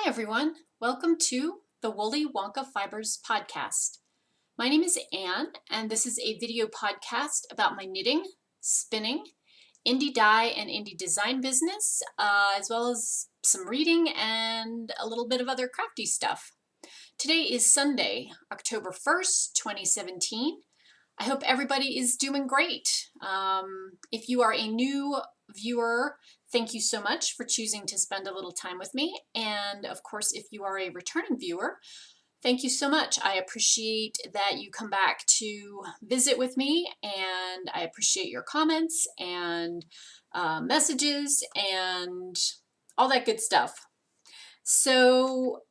Hi everyone, welcome to the Woolly Wonka Fibers podcast. My name is Anne and this is a video podcast about my knitting, spinning, indie dye and indie design business, as well as some reading and a little bit of other crafty stuff. Today is Sunday, October 1st, 2017. I hope everybody is doing great. If you are a new viewer, thank you so much for choosing to spend a little time with me. And of course, if you are a returning viewer, thank you so much. I appreciate that you come back to visit with me, and I appreciate your comments and messages and all that good stuff. So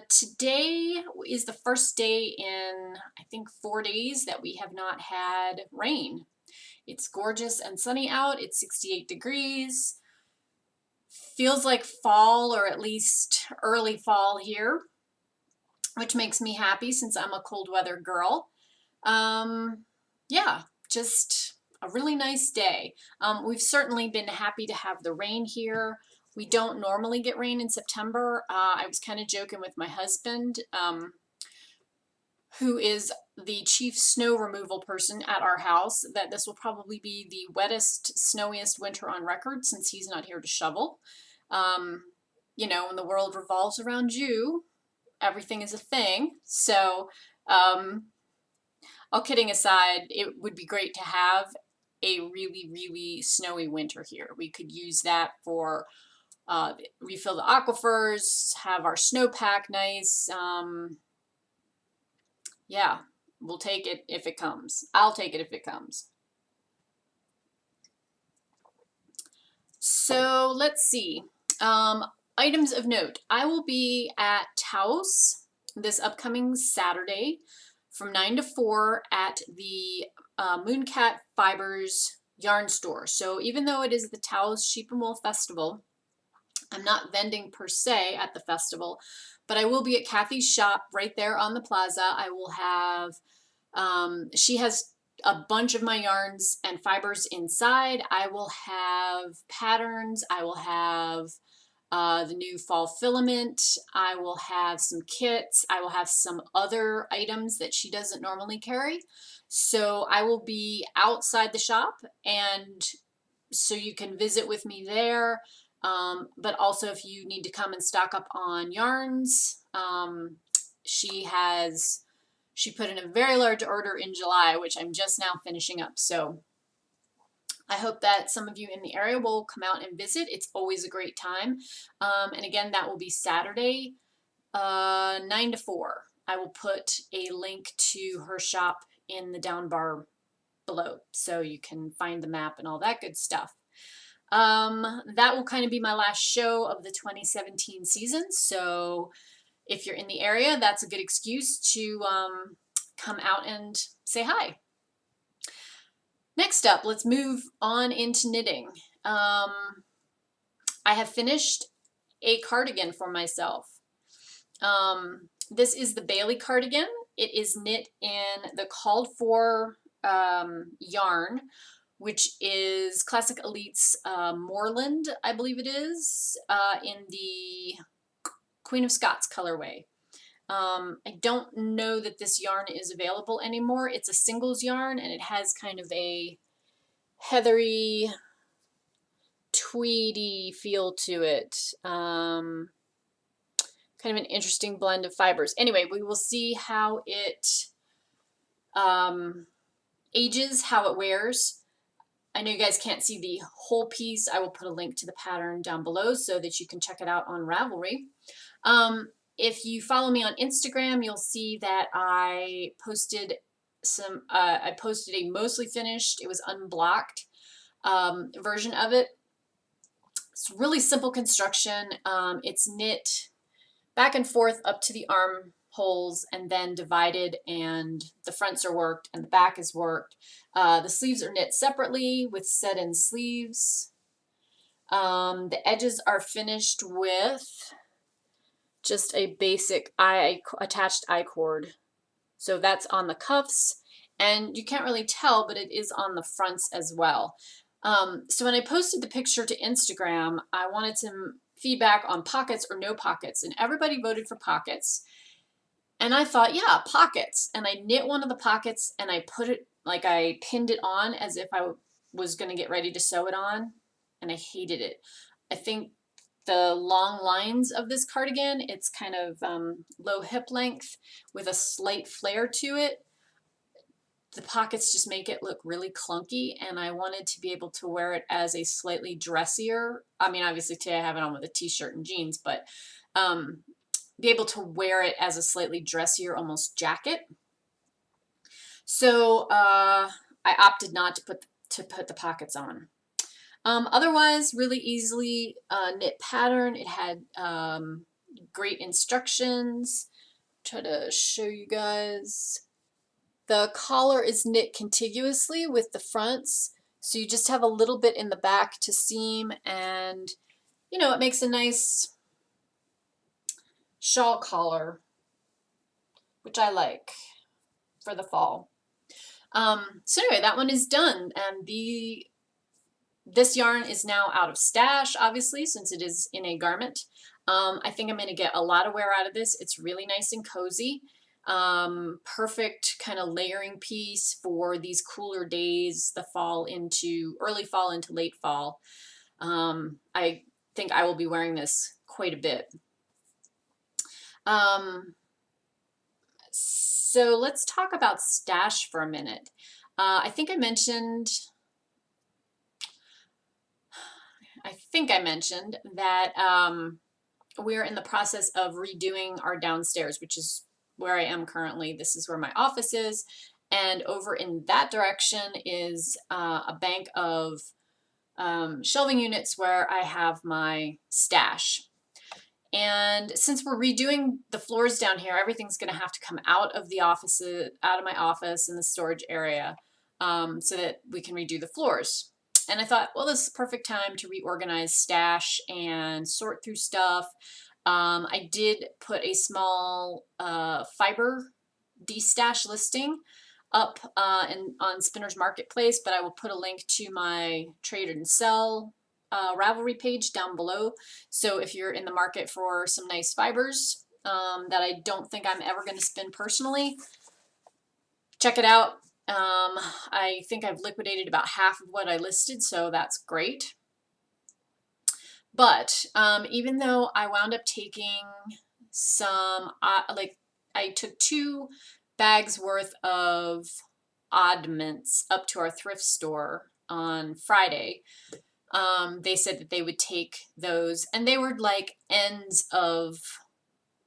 today is the first day in, I think, 4 days that we have not had rain. It's gorgeous and sunny out. It's 68 degrees. Feels like fall, or at least early fall here, which makes me happy since I'm a cold weather girl. Yeah, just a really nice day. We've certainly been happy to have the rain here. We don't normally get rain in September. I was kind of joking with my husband, who is the chief snow removal person at our house, that this will probably be the wettest, snowiest winter on record since he's not here to shovel. You know, when the world revolves around you, everything is a thing. So, all kidding aside, it would be great to have a really, really snowy winter here. We could use that for refill the aquifers, have our snowpack nice. Yeah, we'll take it if it comes. I'll take it if it comes. So let's see. Items of note. I will be at Taos this upcoming Saturday from 9 to 4 at the Mooncat Fibers yarn store. So even though it is the Taos Sheep and Wool Festival, I'm not vending per se at the festival, but I will be at Kathy's shop right there on the plaza. I will have, she has a bunch of my yarns and fibers inside. I will have patterns. I will have the new fall filament. I will have some kits. I will have some other items that she doesn't normally carry. So I will be outside the shop, and so you can visit with me there. But also if you need to come and stock up on yarns, she put in a very large order in July, which I'm just now finishing up. So I hope that some of you in the area will come out and visit. It's always a great time. And again, that will be Saturday, 9 to 4. I will put a link to her shop in the down bar below, so you can find the map and all that good stuff. That will kind of be my last show of the 2017 season. So if you're in the area, that's a good excuse to come out and say hi. Next up, let's move on into knitting. I have finished a cardigan for myself. This is the Bailey cardigan. It is knit in the called for yarn, which is Classic Elite's Moorland, I believe it is, in the Queen of Scots colorway. I don't know that this yarn is available anymore. It's a singles yarn, and it has kind of a heathery, tweedy feel to it. Kind of an interesting blend of fibers. Anyway, we will see how it ages, how it wears. I know you guys can't see the whole piece. I will put a link to the pattern down below so that you can check it out on Ravelry. If you follow me on Instagram, you'll see that I posted I posted a mostly finished, it was unblocked version of it. It's really simple construction. It's knit back and forth up to the armholes and then divided, and the fronts are worked and the back is worked. The sleeves are knit separately with set-in sleeves. The edges are finished with just a basic attached I-cord. So that's on the cuffs, and you can't really tell, but it is on the fronts as well. So when I posted the picture to Instagram, I wanted to feedback on pockets or no pockets, and everybody voted for pockets. And I thought, yeah, pockets. And I knit one of the pockets and I put it, like I pinned it on as if I was going to get ready to sew it on. And I hated it. I think the long lines of this cardigan, it's kind of low hip length with a slight flare to it. The pockets just make it look really clunky, and I wanted to be able to wear it as a slightly dressier, I mean, obviously today I have it on with a t-shirt and jeans, but be able to wear it as a slightly dressier, almost jacket. So I opted not to put the pockets on. Otherwise, really easily knit pattern. It had great instructions. Try to show you guys. The collar is knit contiguously with the fronts, so you just have a little bit in the back to seam, and you know, it makes a nice shawl collar, which I like for the fall. So anyway, that one is done, and this yarn is now out of stash, obviously, since it is in a garment. I think I'm going to get a lot of wear out of this. It's really nice and cozy. Perfect kind of layering piece for these cooler days, the fall into early fall into late fall. I think I will be wearing this quite a bit. So let's talk about stash for a minute. I think I mentioned that we're in the process of redoing our downstairs, which is where I am currently. This is where my office is. And over in that direction is a bank of shelving units where I have my stash. And since we're redoing the floors down here, everything's going to have to come out of the offices, out of my office and the storage area, so that we can redo the floors. And I thought, well, this is perfect time to reorganize stash and sort through stuff. I did put a small fiber de-stash listing up on Spinner's Marketplace, but I will put a link to my trade and sell Ravelry page down below. So if you're in the market for some nice fibers that I don't think I'm ever going to spin personally, check it out. I think I've liquidated about half of what I listed, so that's great. But even though I wound up taking some, I took 2 bags worth of oddments up to our thrift store on Friday. They said that they would take those, and they were like ends of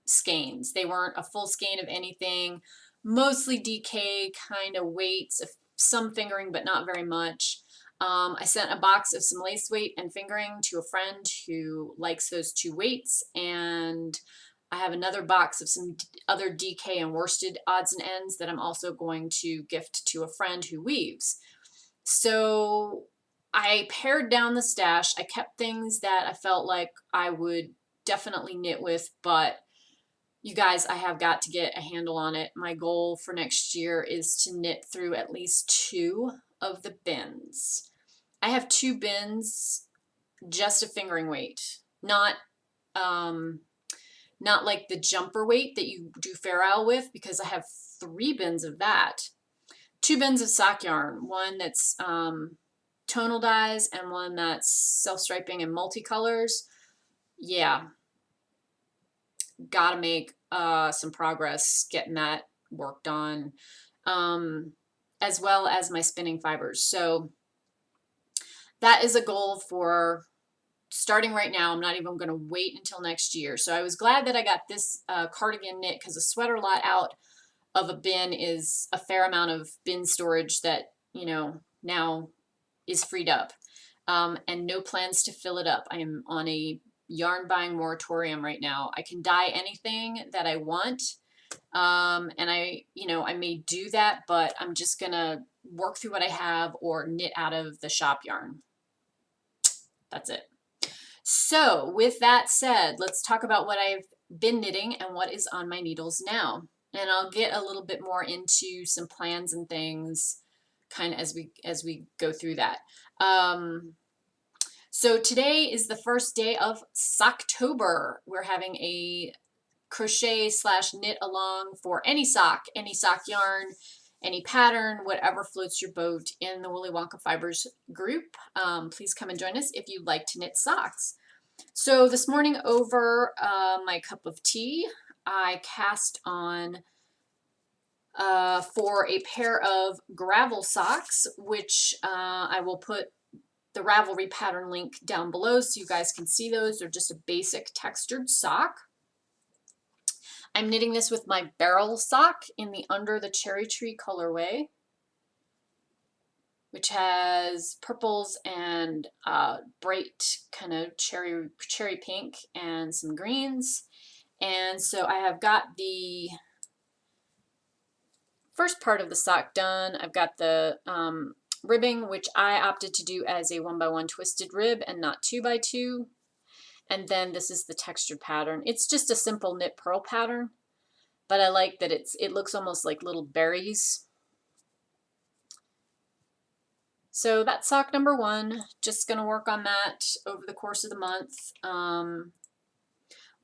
skeins. They weren't a full skein of anything, mostly DK kind of weights, some fingering, but not very much. I sent a box of some lace weight and fingering to a friend who likes those 2 weights, and I have another box of some other DK and worsted odds and ends that I'm also going to gift to a friend who weaves. So I pared down the stash. I kept things that I felt like I would definitely knit with, but you guys, I have got to get a handle on it. My goal for next year is to knit through at least 2 of the bins. I have 2 bins, just a fingering weight, not like the jumper weight that you do Fair Isle with, because I have 3 bins of that. 2 bins of sock yarn, one that's tonal dyes and one that's self-striping and multicolors. Yeah, gotta make some progress getting that worked on, as well as my spinning fibers. So that is a goal for starting right now. I'm not even going to wait until next year. So I was glad that I got this cardigan knit, because a sweater lot out of a bin is a fair amount of bin storage that, you know, now is freed up, and no plans to fill it up. I am on a yarn buying moratorium right now. I can dye anything that I want, and I may do that, but I'm just gonna work through what I have or knit out of the shop yarn. That's it. So with that said, let's talk about what I've been knitting and what is on my needles now. And I'll get a little bit more into some plans and things kind of as we go through that. So today is the first day of Socktober. We're having a crochet slash knit along for any sock yarn, any pattern, whatever floats your boat in the Woolly Wonka Fibers group. Please come and join us if you'd like to knit socks. So this morning over my cup of tea, I cast on for a pair of gravel socks, which I will put the Ravelry pattern link down below so you guys can see those. They're just a basic textured sock. I'm knitting this with my barrel sock in the Under the Cherry Tree colorway, which has purples and bright kind of cherry pink and some greens. And so I have got the first part of the sock done. I've got the ribbing, which I opted to do as a 1x1 twisted rib and not 2x2. And then this is the textured pattern. It's just a simple knit purl pattern, but I like that it looks almost like little berries. So that's sock number 1. Just gonna work on that over the course of the month.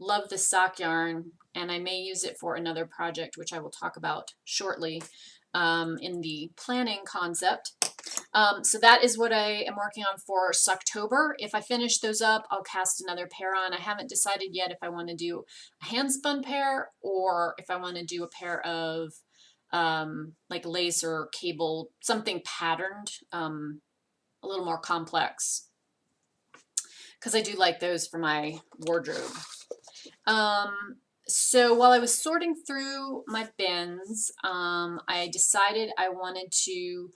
Love this sock yarn, and I may use it for another project, which I will talk about shortly in the planning concept. So that is what I am working on for Socktober. If I finish those up, I'll cast another pair on. I haven't decided yet if I want to do a hand spun pair or if I want to do a pair of like lace or cable, something patterned, a little more complex, because I do like those for my wardrobe. So while I was sorting through my bins, I decided I wanted to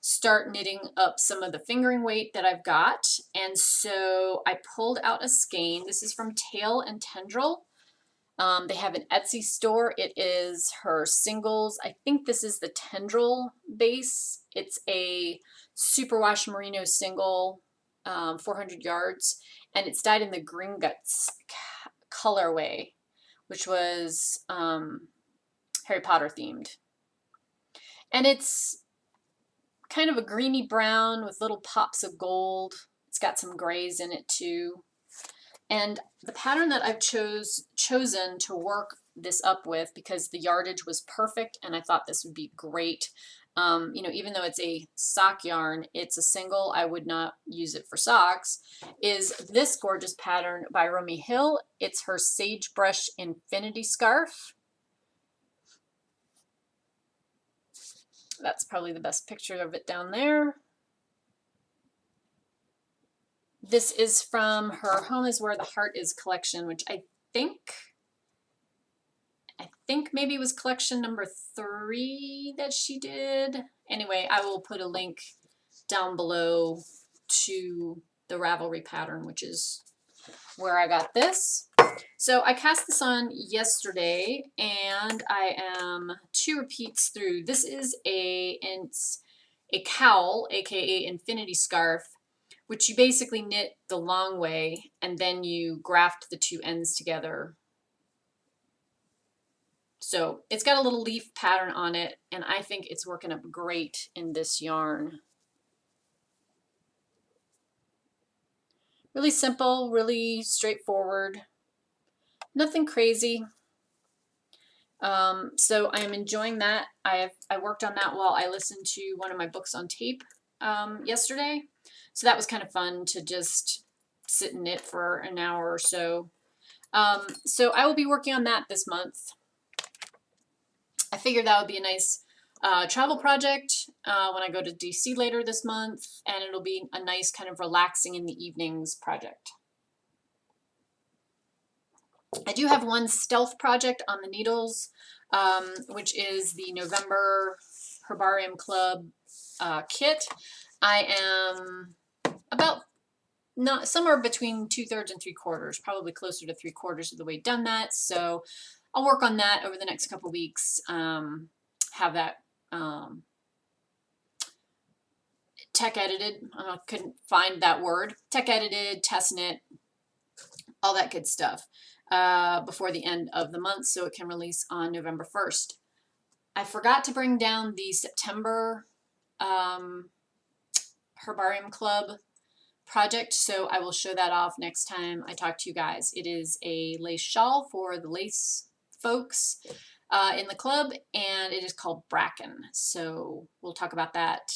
start knitting up some of the fingering weight that I've got. And so I pulled out a skein. This is from Tail and Tendril. They have an Etsy store. It is her singles. I think this is the Tendril base. It's a superwash merino single, 400 yards, and it's dyed in the Green Guts colorway, which was Harry Potter themed. And it's kind of a greeny brown with little pops of gold. It's got some grays in it too. And the pattern that I've chosen to work this up with, because the yardage was perfect and I thought this would be great. You know, even though it's a sock yarn, it's a single, I would not use it for socks, is this gorgeous pattern by Romy Hill. It's her Sagebrush Infinity Scarf. That's probably the best picture of it down there. This is from her Home is Where the Heart Is collection, which I think maybe it was collection number 3 that she did. Anyway, I will put a link down below to the Ravelry pattern, which is where I got this. So I cast this on yesterday, and I am 2 repeats through. This is a cowl, aka infinity scarf, which you basically knit the long way and then you graft the 2 ends together. So it's got a little leaf pattern on it, and I think it's working up great in this yarn. Really simple, really straightforward, nothing crazy. So I am enjoying that. I worked on that while I listened to one of my books on tape yesterday. So that was kind of fun to just sit and knit for an hour or so. So I will be working on that this month. I figured that would be a nice travel project when I go to DC later this month, and it'll be a nice kind of relaxing in the evenings project. I do have one stealth project on the needles, which is the November Herbarium Club kit. I am about somewhere between 2/3 and 3/4, probably closer to 3/4 of the way done that. So I'll work on that over the next couple weeks. Have that tech edited. I couldn't find that word. Tech edited, test knit, all that good stuff before the end of the month, so it can release on November 1st. I forgot to bring down the September Herbarium Club project, so I will show that off next time I talk to you guys. It is a lace shawl for the lace folks in the club, and it is called Bracken. So we'll talk about that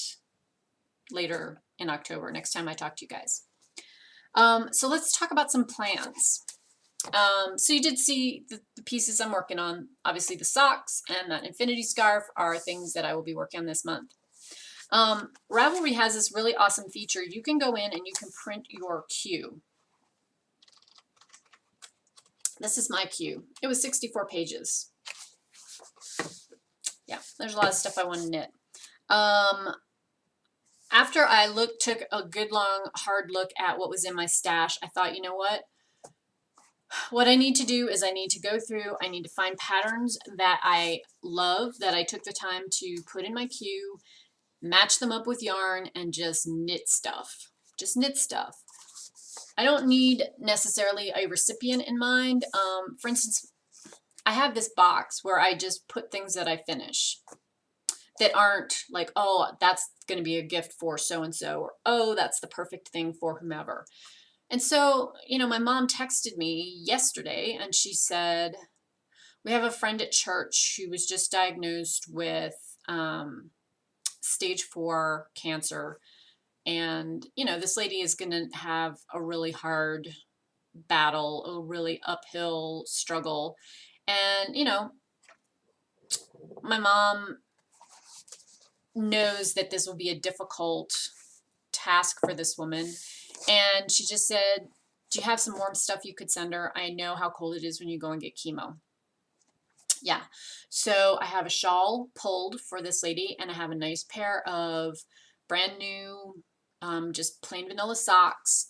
later in October, next time I talk to you guys. So let's talk about some plans. So you did see the pieces I'm working on. Obviously the socks and that infinity scarf are things that I will be working on this month. Ravelry has this really awesome feature. You can go in and you can print your queue. This is my queue. It was 64 pages. Yeah, there's a lot of stuff I want to knit. After I took a good long hard look at what was in my stash, I thought, you know what? What I need to do is I need to go through, I need to find patterns that I love, that I took the time to put in my queue, match them up with yarn, and just knit stuff. Just knit stuff. I don't need necessarily a recipient in mind. For instance, I have this box where I just put things that I finish that aren't like, oh, that's going to be a gift for so-and-so, or oh, that's the perfect thing for whomever. And so, you know, my mom texted me yesterday and she said, we have a friend at church who was just diagnosed with stage 4 cancer. And, you know, this lady is going to have a really hard battle, a really uphill struggle. And, you know, my mom knows that this will be a difficult task for this woman. And she just said, do you have some warm stuff you could send her? I know how cold it is when you go and get chemo. Yeah. So I have a shawl pulled for this lady, and I have a nice pair of brand new, just plain vanilla socks.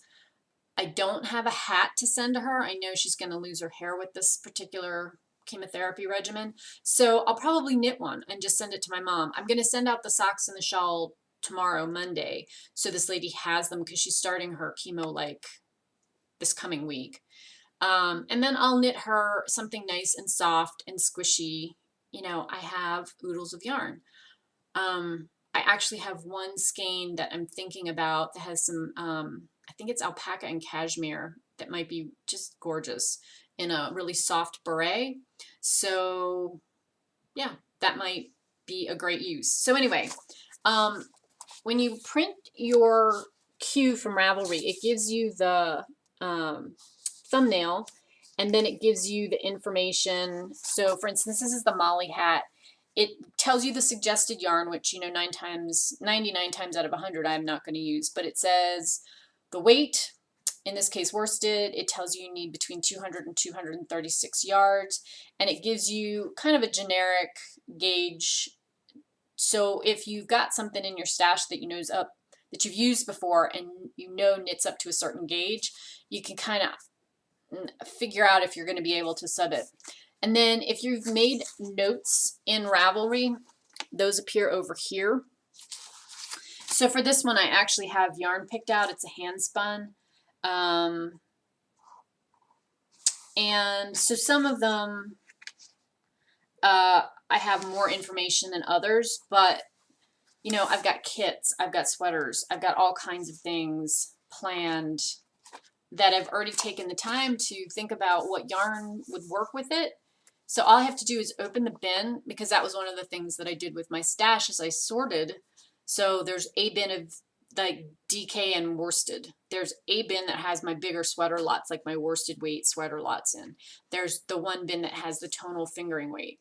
I don't have a hat to send to her. I know she's going to lose her hair with this particular chemotherapy regimen. So I'll probably knit one and just send it to my mom. I'm going to send out the socks and the shawl tomorrow, Monday, so this lady has them because she's starting her chemo like this coming week. And then I'll knit her something nice and soft and squishy. You know, I have oodles of yarn. I actually have one skein that I'm thinking about that has some, I think it's alpaca and cashmere that might be just gorgeous in a really soft beret. So yeah, that might be a great use. So anyway, when you print your queue from Ravelry, it gives you the thumbnail, and then it gives you the information. So for instance, this is the Molly hat. It tells you the suggested yarn, which, you know, 99 times out of 100 I'm not going to use, but it says the weight, in this case worsted. It tells you need between 200 and 236 yards, and it gives you kind of a generic gauge. So if you've got something in your stash that you know's up, that you've used before, and you know knits up to a certain gauge, you can kind of figure out if you're going to be able to sub it. And then if you've made notes in Ravelry, those appear over here. So for this one, I actually have yarn picked out. It's a hand spun. And so some of them, I have more information than others, but you know, I've got kits, I've got sweaters, I've got all kinds of things planned that I've already taken the time to think about what yarn would work with it. So all I have to do is open the bin, because that was one of the things that I did with my stash is I sorted. So there's a bin of like DK and worsted. There's a bin that has my bigger sweater lots, like my worsted weight sweater lots in. There's the one bin that has the tonal fingering weight.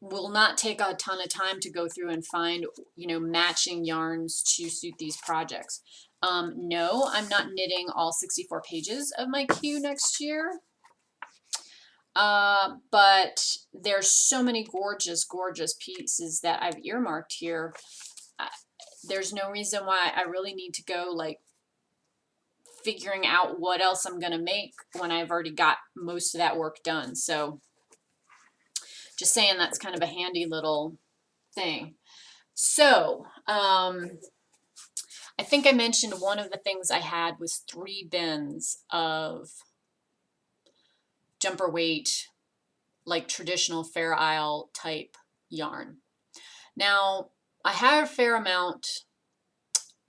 Will not take a ton of time to go through and find, you know, matching yarns to suit these projects. No, I'm not knitting all 64 pages of my queue next year. But there's so many gorgeous, gorgeous pieces that I've earmarked here. There's no reason why I really need to go like figuring out what else I'm going to make when I've already got most of that work done. So just saying, that's kind of a handy little thing. So, I think I mentioned one of the things I had was 3 bins of jumper weight, like traditional Fair Isle type yarn. Now, I have a fair amount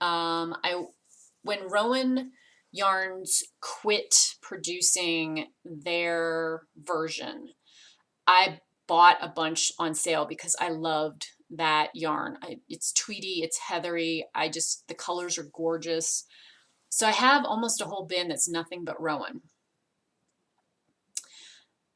When Rowan Yarns quit producing their version, I bought a bunch on sale because I loved that yarn. It's tweedy, it's heathery. The colors are gorgeous. So I have almost a whole bin that's nothing but Rowan.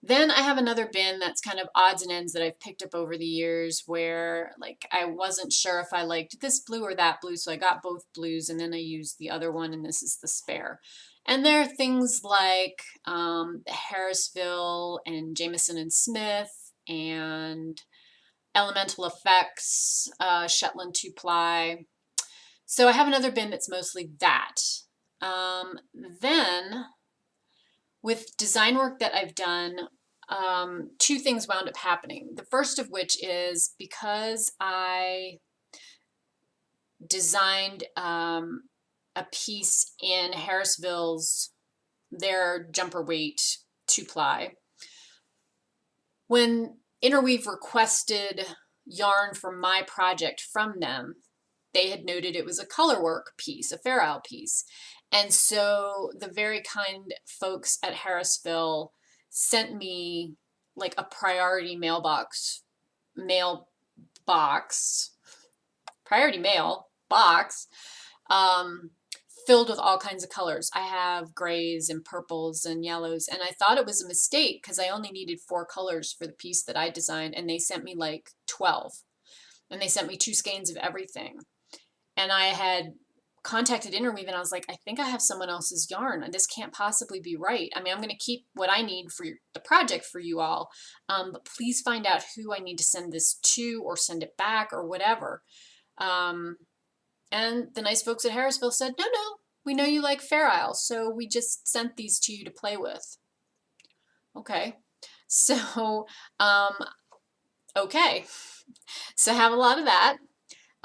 Then I have another bin that's kind of odds and ends that I've picked up over the years where like I wasn't sure if I liked this blue or that blue, so I got both blues and then I used the other one, and this is the spare. And there are things like Harrisville and Jameson and Smith and Elemental Effects, Shetland 2-ply. So I have another bin that's mostly that. Then with design work that I've done, two things wound up happening. The first of which is because I designed a piece in Harrisville's, their jumper weight 2-ply. When Interweave requested yarn for my project from them, they had noted it was a colorwork piece, a Fair Isle piece. And so the very kind folks at Harrisville sent me like a priority priority mail box, filled with all kinds of colors. I have grays and purples and yellows, and I thought it was a mistake because I only needed 4 colors for the piece that I designed, and they sent me like 12. And they sent me 2 skeins of everything. And I had contacted Interweave and I was like, I think I have someone else's yarn. This can't possibly be right. I mean, I'm going to keep what I need for the project for you all, but please find out who I need to send this to or send it back or whatever. And the nice folks at Harrisville said, no, we know you like Fair Isle, so we just sent these to you to play with. Okay. So, okay. So I have a lot of that.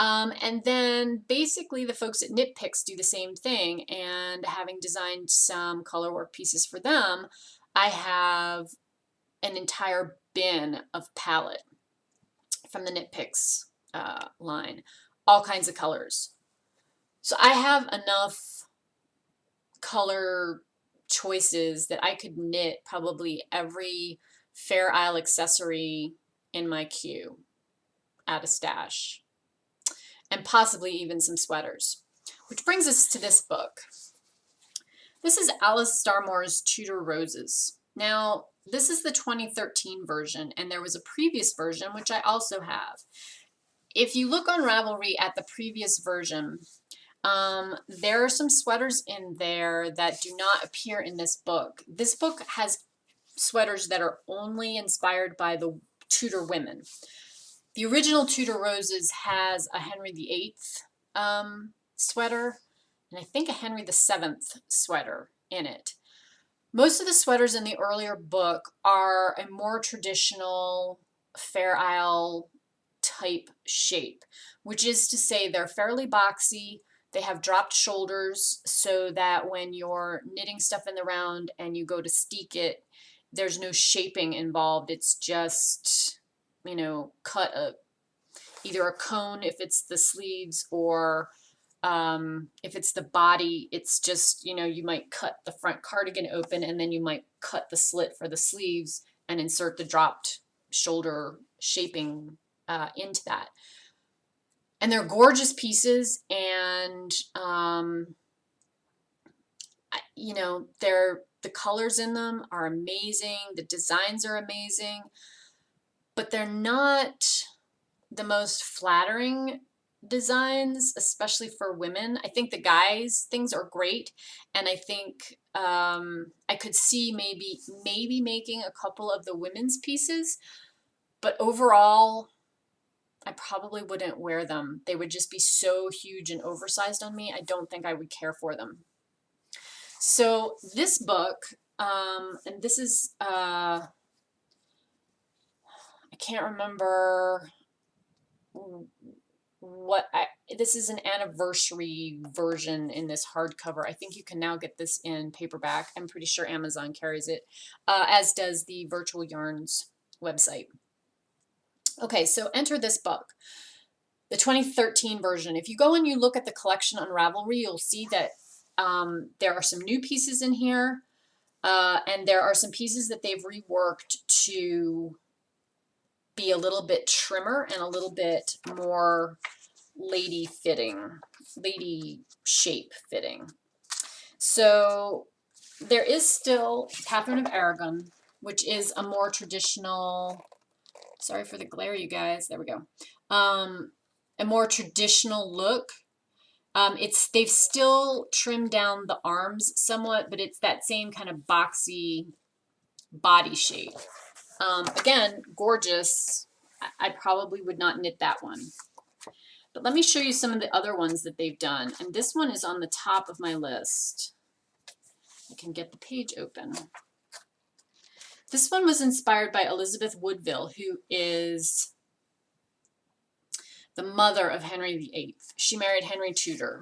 And then basically the folks at Knit Picks do the same thing, and having designed some colorwork pieces for them, I have an entire bin of palette from the Knit Picks line, all kinds of colors. So I have enough color choices that I could knit probably every Fair Isle accessory in my queue at a stash, and possibly even some sweaters. Which brings us to this book. This is Alice Starmore's Tudor Roses. Now, this is the 2013 version, and there was a previous version, which I also have. If you look on Ravelry at the previous version, there are some sweaters in there that do not appear in this book. This book has sweaters that are only inspired by the Tudor women. The original Tudor Roses has a Henry VIII sweater, and I think a Henry VII sweater in it. Most of the sweaters in the earlier book are a more traditional Fair Isle type shape, which is to say they're fairly boxy. They have dropped shoulders so that when you're knitting stuff in the round and you go to steek it, there's no shaping involved. It's just, you know, either a cone if it's the sleeves, or if it's the body, it's just, you know, you might cut the front cardigan open and then you might cut the slit for the sleeves and insert the dropped shoulder shaping into that. And they're gorgeous pieces, and you know, the colors in them are amazing, the designs are amazing, but they're not the most flattering designs, especially for women. I think the guys' things are great, and I think I could see maybe making a couple of the women's pieces, but overall, I probably wouldn't wear them. They would just be so huge and oversized on me. I don't think I would care for them. So this book, and this is, I can't remember this is an anniversary version in this hardcover. I think you can now get this in paperback. I'm pretty sure Amazon carries it, as does the Virtual Yarns website. Okay, so enter this book. the 2013 version. If you go and you look at the collection on Ravelry, you'll see that there are some new pieces in here, and there are some pieces that they've reworked to be a little bit trimmer and a little bit more lady fitting, lady shape fitting. So there is still Catherine of Aragon, which is a more traditional, sorry for the glare, you guys, there we go. A more traditional look. They've still trimmed down the arms somewhat, but it's that same kind of boxy body shape. Again, gorgeous. I probably would not knit that one. But let me show you some of the other ones that they've done. And this one is on the top of my list. I can get the page open. This one was inspired by Elizabeth Woodville, who is the mother of Henry VIII. She married Henry Tudor.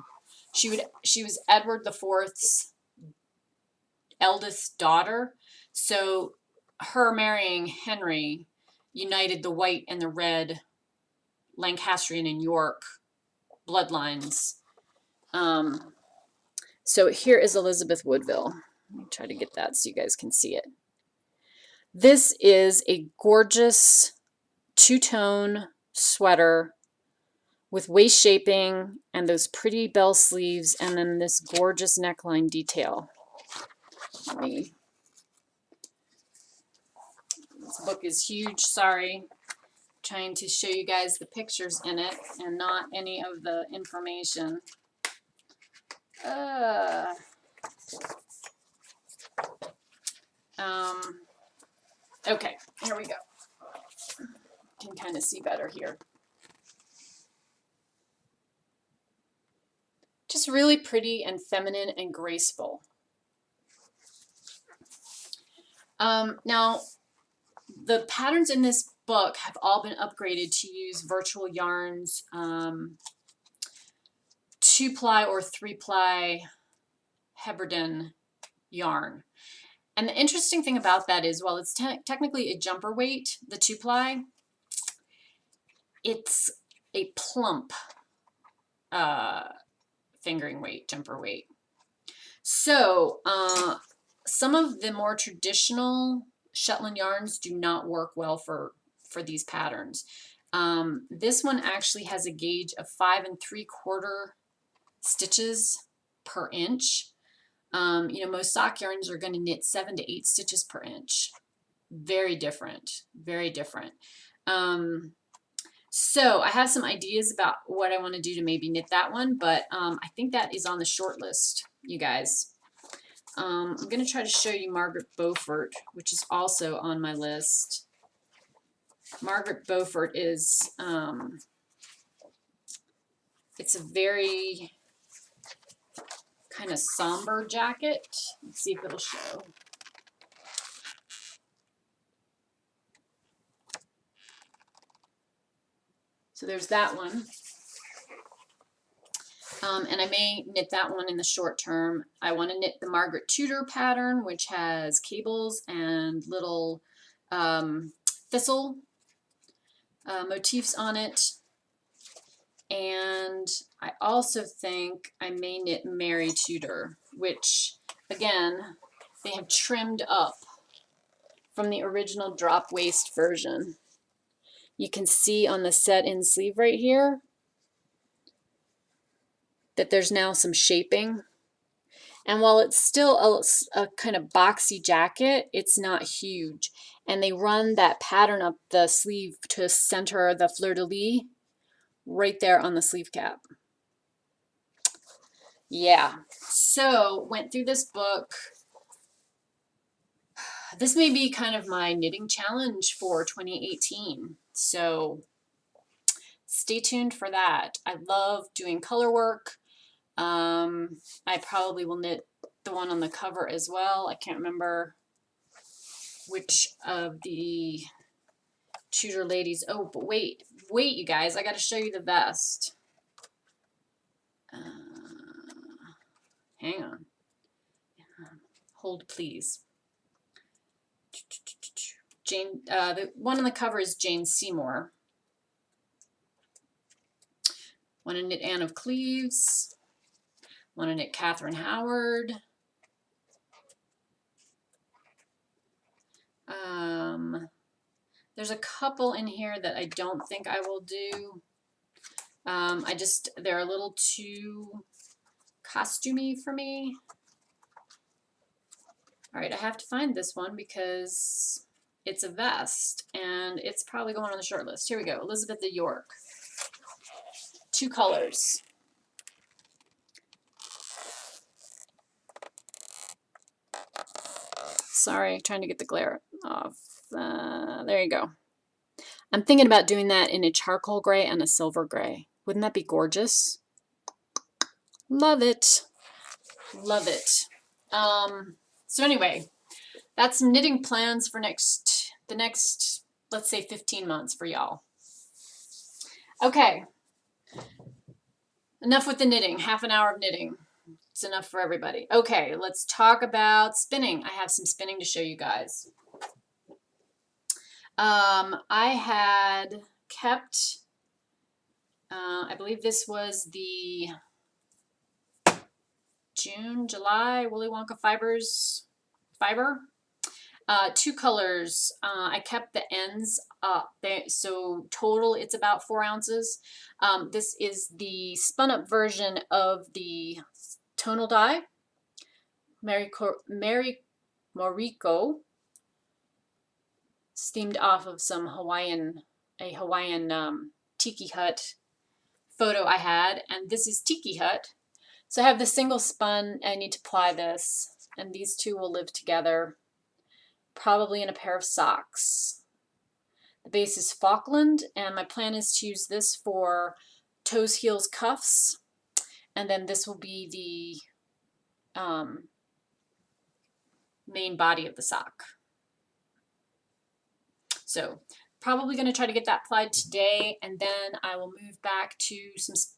She was Edward IV's eldest daughter. So her marrying Henry united the white and the red Lancastrian and York bloodlines. So here is Elizabeth Woodville. Let me try to get that so you guys can see it. This is a gorgeous two-tone sweater with waist shaping and those pretty bell sleeves and then this gorgeous neckline detail. This book is huge, sorry. Trying to show you guys the pictures in it and not any of the information. Okay, here we go. Can kind of see better here. Just really pretty and feminine and graceful. Now, the patterns in this book have all been upgraded to use virtual yarns, 2-ply or 3-ply Hebridean yarn. And the interesting thing about that is, while it's technically a jumper weight, the 2-ply, it's a plump fingering weight, jumper weight. So some of the more traditional Shetland yarns do not work well for these patterns. This one actually has a gauge of 5 3/4 stitches per inch. You know, most sock yarns are going to knit 7 to 8 stitches per inch. Very different, very different. So I have some ideas about what I want to do to maybe knit that one, but I think that is on the short list, you guys. I'm going to try to show you Margaret Beaufort, which is also on my list. Margaret Beaufort is, it's a very kind of somber jacket. Let's see if it'll show. So there's that one. And I may knit that one in the short term. I want to knit the Margaret Tudor pattern, which has cables and little thistle motifs on it. And I also think I may knit Mary Tudor, which, again, they have trimmed up from the original drop waist version. You can see on the set-in sleeve right here that there's now some shaping. And while it's still a kind of boxy jacket, it's not huge. And they run that pattern up the sleeve to center the fleur-de-lis right there on the sleeve cap. Yeah, so went through this book. This may be kind of my knitting challenge for 2018. So stay tuned for that. I love doing color work. I probably will knit the one on the cover as well. I can't remember which of the Tudor ladies. Oh, but wait, you guys, I got to show you the vest. Hang on. Hold, please. Jane, the one on the cover is Jane Seymour. Want to knit Anne of Cleves. Want to knit Catherine Howard. There's a couple in here that I don't think I will do. They're a little too costumey for me. All right, I have to find this one because it's a vest and it's probably going on the short list. Here we go, Elizabeth of York. 2 colors. Sorry, trying to get the glare off. There you go. I'm thinking about doing that in a charcoal gray and a silver gray. Wouldn't that be gorgeous? Love it. Love it. So anyway, that's some knitting plans for the next, let's say 15 months for y'all. Okay. Enough with the knitting. Half an hour of knitting. It's enough for everybody. Okay, let's talk about spinning. I have some spinning to show you guys. I had kept, I believe this was the July Willy Wonka fiber. 2 colors. I kept the ends up. So total it's about 4 ounces. This is the spun up version of the tonal dye. Moriko. Steamed off of some Hawaiian tiki hut photo I had, and this is Tiki Hut. So I have the single spun, I need to ply this, and these two will live together, probably in a pair of socks. The base is Falkland, and my plan is to use this for toes, heels, cuffs, and then this will be the main body of the sock. So probably going to try to get that plied today, and then I will move back to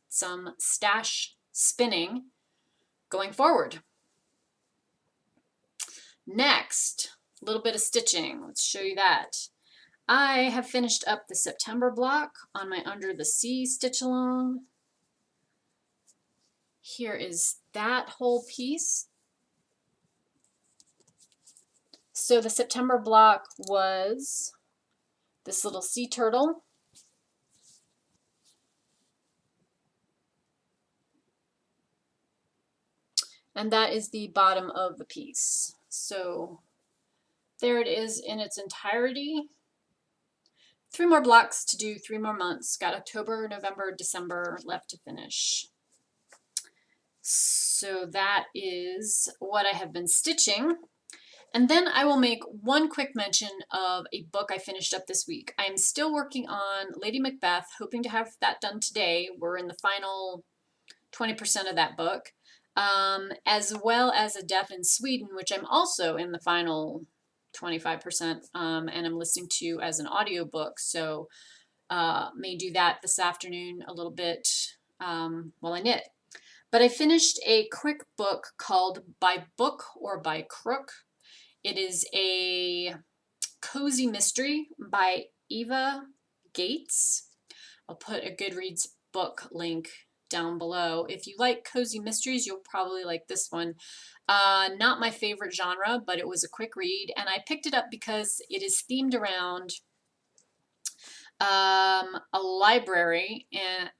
some stash spinning going forward. Next, a little bit of stitching. Let's show you that. I have finished up the September block on my Under the Sea stitch along. Here is that whole piece. So the September block was this little sea turtle. And that is the bottom of the piece. So there it is in its entirety. 3 more blocks to do, 3 more months. Got October, November, December left to finish. So that is what I have been stitching. And then I will make one quick mention of a book I finished up this week. I am still working on Lady Macbeth, hoping to have that done today. We're in the final 20% of that book, as well as A Death in Sweden, which I'm also in the final 25%, and I'm listening to as an audiobook. So may do that this afternoon a little bit while I knit. But I finished a quick book called By Book or By Crook. It is a cozy mystery by Eva Gates. I'll put a Goodreads book link down below. If you like cozy mysteries, you'll probably like this one. Not my favorite genre, but it was a quick read, and I picked it up because it is themed around a library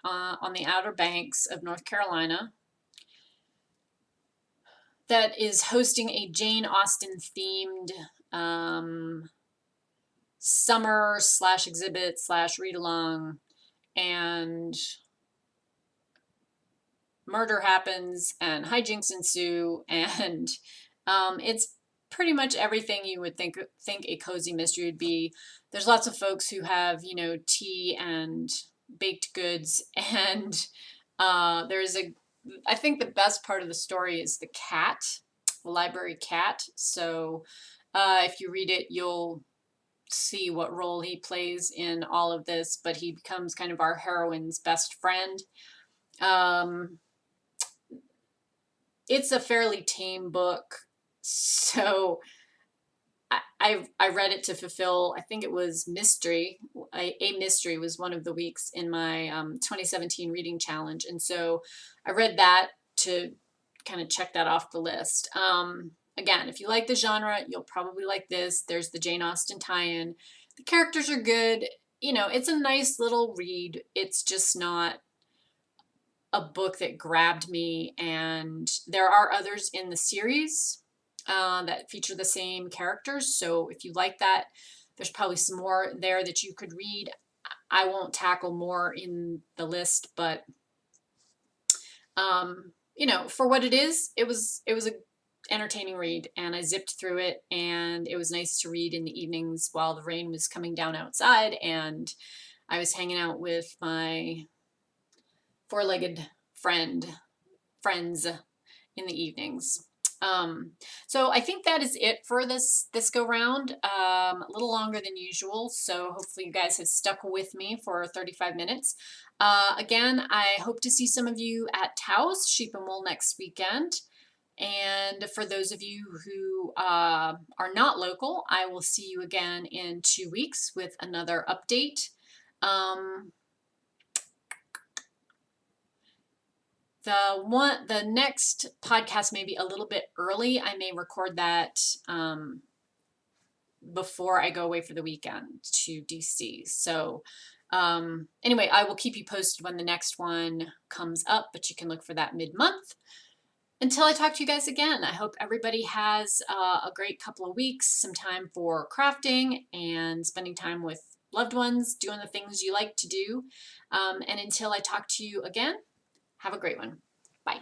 on the Outer Banks of North Carolina that is hosting a Jane Austen themed summer / exhibit / read along, and murder happens and hijinks ensue, and it's pretty much everything you would think a cozy mystery would be. There's lots of folks who have, you know, tea and baked goods, and I think the best part of the story is the cat, the library cat. So if you read it, you'll see what role he plays in all of this, but he becomes kind of our heroine's best friend. It's a fairly tame book, so I read it to fulfill, I think it was mystery. A mystery was one of the weeks in my 2017 reading challenge. And so I read that to kind of check that off the list. Again, if you like the genre, you'll probably like this. There's the Jane Austen tie-in. The characters are good. You know, it's a nice little read. It's just not a book that grabbed me. And there are others in the series that feature the same characters. So if you like that, there's probably some more there that you could read. I won't tackle more in the list, but you know, for what it was a entertaining read, and I zipped through it, and it was nice to read in the evenings while the rain was coming down outside, and I was hanging out with my four-legged friends in the evenings. So I think that is it for this go round. A little longer than usual, so hopefully you guys have stuck with me for 35 minutes. Again, I hope to see some of you at Taos Sheep and Wool next weekend. And for those of you who are not local, I will see you again in 2 weeks with another update. The next podcast may be a little bit early. I may record that before I go away for the weekend to DC. So anyway, I will keep you posted when the next one comes up, but you can look for that mid-month. Until I talk to you guys again, I hope everybody has a great couple of weeks, some time for crafting and spending time with loved ones, doing the things you like to do. And until I talk to you again, have a great one. Bye.